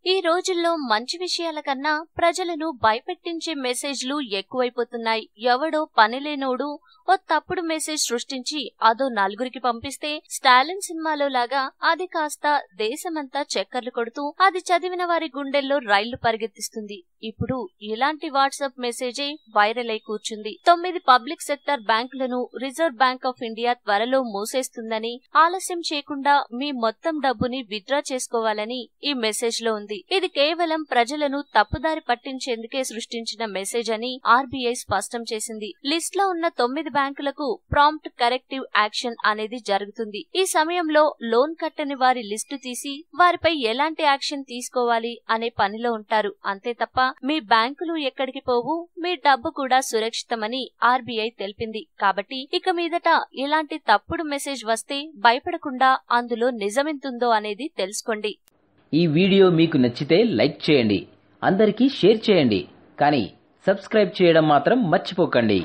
ఈ రోజుల్లో మంచి విషయాల కన్నా ప్రజలను భయపెట్టించే మెసేజ్లు ఎక్కువైపోతున్నాయి. ఎవడో పనిలేనోడు ఓ తప్పుడు మెసేజ్ సృష్టించి అదో నలుగురికి పంపిస్తే స్టాలిన్ సినిమాలో లాగా అది కాస్త దేశమంతా చక్కర్లు కొడుతూ అది చదివిన వారి గుండెల్లో రైళ్లు పరిగెత్తిస్తుంది. ఇప్పుడు ఇలాంటి వాట్సాప్ మెసేజే వైరల్ అయి కూర్చుంది. 9 పబ్లిక్ సెక్టర్ బ్యాంకులను రిజర్వ్ బ్యాంక్ ఆఫ్ ఇండియా త్వరలో మూసేస్తుందని, ఆలస్యం చేయకుండా మీ మొత్తం డబ్బుని విత్డ్రా చేసుకోవాలని ఈ మెసేజ్ లో ఉంది. ఇది కేవలం ప్రజలను తప్పుదారి పట్టించేందుకే సృష్టించిన మెసేజ్ అని ఆర్బీఐ స్పష్టం చేసింది. లిస్ట్ లో ఉన్న 9 బ్యాంకులకు ప్రాంప్ట్ కరెక్టివ్ యాక్షన్ అనేది జరుగుతుంది. ఈ సమయంలో లోన్ కట్టని వారి లిస్టు తీసి వారిపై ఎలాంటి యాక్షన్ తీసుకోవాలి అనే పనిలో ఉంటారు. అంతే తప్ప మీ బ్యాంకులు ఎక్కడికి పోవు, మీ డబ్బు కూడా సురక్షితమని ఆర్బీఐ తెలిపింది. కాబట్టి ఇక మీదట ఇలాంటి తప్పుడు మెసేజ్ వస్తే భయపడకుండా అందులో నిజమెంతుందో అనేది తెలుసుకోండి. ఈ వీడియో మీకు నచ్చితే లైక్ చేయండి, అందరికీ షేర్ చేయండి, కానీ సబ్స్క్రైబ్ చేయడం మాత్రం మర్చిపోకండి.